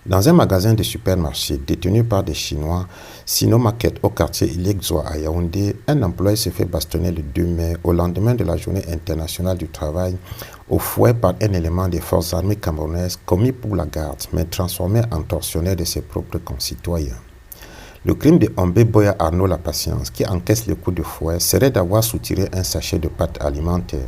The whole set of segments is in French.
Dans un magasin de supermarché détenu par des Chinois, Sino Market au quartier Ilekzwa à Yaoundé, un employé se fait bastonner le 2 mai, au lendemain de la journée internationale du travail, au fouet par un élément des forces armées camerounaises commis pour la garde, mais transformé en tortionnaire de ses propres concitoyens. Le crime de Hombé Boya Arnaud La Patience, qui encaisse le coup de fouet, serait d'avoir soutiré un sachet de pâtes alimentaires.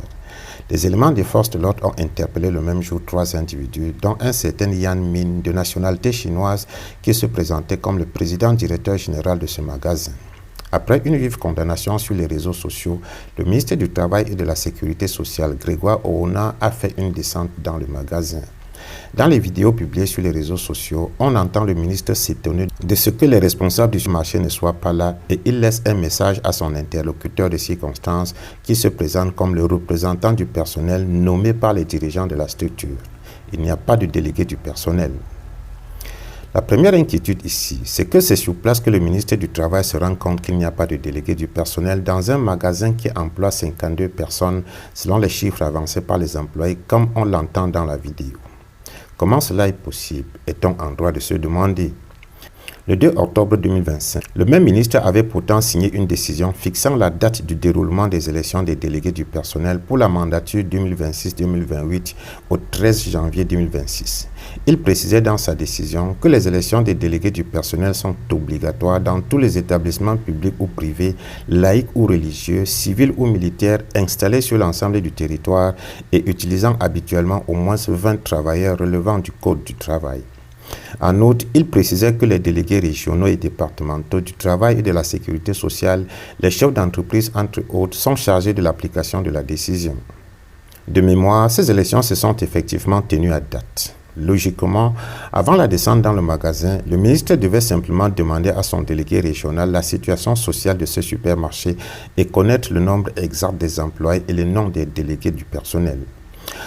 Les éléments des forces de l'ordre ont interpellé le même jour 3 individus, dont un certain Yan Min, de nationalité chinoise, qui se présentait comme le président directeur général de ce magasin. Après une vive condamnation sur les réseaux sociaux, le ministre du Travail et de la Sécurité sociale, Grégoire Oona, a fait une descente dans le magasin. Dans les vidéos publiées sur les réseaux sociaux, on entend le ministre s'étonner de ce que les responsables du marché ne soient pas là et il laisse un message à son interlocuteur de circonstance qui se présente comme le représentant du personnel nommé par les dirigeants de la structure. Il n'y a pas de délégué du personnel. La première inquiétude ici, c'est que c'est sur place que le ministre du Travail se rend compte qu'il n'y a pas de délégué du personnel dans un magasin qui emploie 52 personnes selon les chiffres avancés par les employés comme on l'entend dans la vidéo. Comment cela est possible? Est-on en droit de se demander? Le 2 octobre 2025, le même ministre avait pourtant signé une décision fixant la date du déroulement des élections des délégués du personnel pour la mandature 2026-2028 au 13 janvier 2026. Il précisait dans sa décision que les élections des délégués du personnel sont obligatoires dans tous les établissements publics ou privés, laïcs ou religieux, civils ou militaires installés sur l'ensemble du territoire et utilisant habituellement au moins 20 travailleurs relevant du Code du travail. En outre, il précisait que les délégués régionaux et départementaux du travail et de la sécurité sociale, les chefs d'entreprise entre autres, sont chargés de l'application de la décision. De mémoire, ces élections se sont effectivement tenues à date. Logiquement, avant la descente dans le magasin, le ministre devait simplement demander à son délégué régional la situation sociale de ce supermarché et connaître le nombre exact des employés et le nom des délégués du personnel.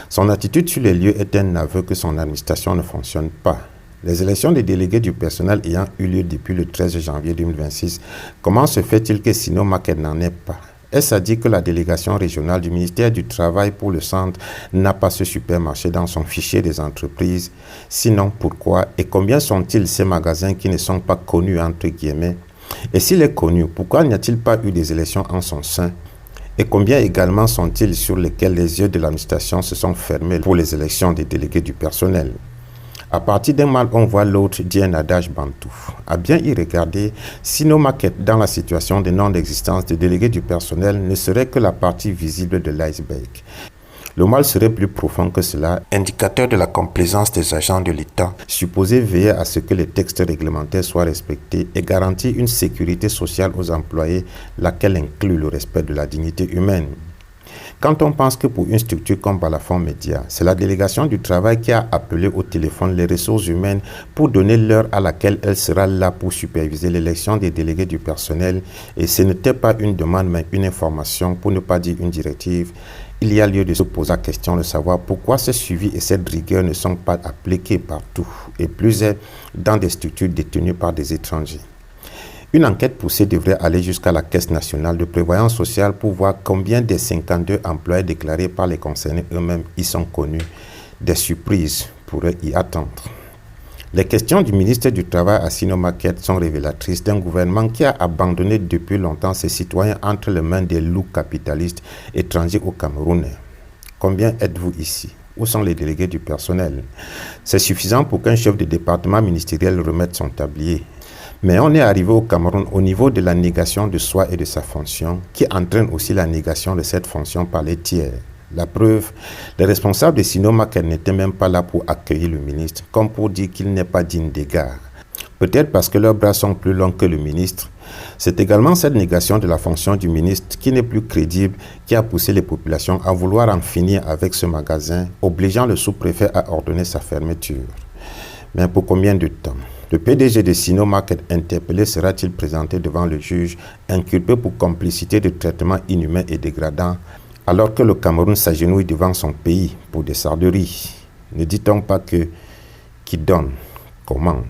Son attitude sur les lieux est un aveu que son administration ne fonctionne pas. Les élections des délégués du personnel ayant eu lieu depuis le 13 janvier 2026, comment se fait-il que Sino Market n'en ait pas? Est-ce à dire que la délégation régionale du ministère du Travail pour le centre n'a pas ce supermarché dans son fichier des entreprises? Sinon, pourquoi et combien sont-ils ces magasins qui ne sont pas connus entre guillemets? Et s'il est connu, pourquoi n'y a-t-il pas eu des élections en son sein? Et combien également sont-ils sur lesquels les yeux de l'administration se sont fermés pour les élections des délégués du personnel? À partir d'un mal, on voit l'autre, dit un adage bantou. À bien y regarder, Sino Market, dans la situation de non-existence de délégués du personnel, ne serait que la partie visible de l'iceberg. Le mal serait plus profond que cela, indicateur de la complaisance des agents de l'État, supposé veiller à ce que les textes réglementaires soient respectés et garantir une sécurité sociale aux employés, laquelle inclut le respect de la dignité humaine. Quand on pense que pour une structure comme Balafon Média, c'est la délégation du travail qui a appelé au téléphone les ressources humaines pour donner l'heure à laquelle elle sera là pour superviser l'élection des délégués du personnel, et ce n'était pas une demande mais une information, pour ne pas dire une directive, il y a lieu de se poser la question de savoir pourquoi ce suivi et cette rigueur ne sont pas appliqués partout, et plus est dans des structures détenues par des étrangers. Une enquête poussée devrait aller jusqu'à la Caisse nationale de prévoyance sociale pour voir combien des 52 employés déclarés par les concernés eux-mêmes y sont connus. Des surprises pourraient y attendre. Les questions du ministre du Travail à Sino Market sont révélatrices d'un gouvernement qui a abandonné depuis longtemps ses citoyens entre les mains des loups capitalistes étrangers au Cameroun. Combien êtes-vous ici? Où sont les délégués du personnel? C'est suffisant pour qu'un chef de département ministériel remette son tablier. Mais on est arrivé au Cameroun au niveau de la négation de soi et de sa fonction, qui entraîne aussi la négation de cette fonction par les tiers. La preuve, les responsables de Sino Market n'étaient même pas là pour accueillir le ministre, comme pour dire qu'il n'est pas digne d'égard. Peut-être parce que leurs bras sont plus longs que le ministre. C'est également cette négation de la fonction du ministre qui n'est plus crédible qui a poussé les populations à vouloir en finir avec ce magasin, obligeant le sous-préfet à ordonner sa fermeture. Mais pour combien de temps? Le PDG de Sino Market interpellé sera-t-il présenté devant le juge, inculpé pour complicité de traitement inhumain et dégradant, alors que le Cameroun s'agenouille devant son pays pour des sarderies? Ne dit-on pas que qui donne commande?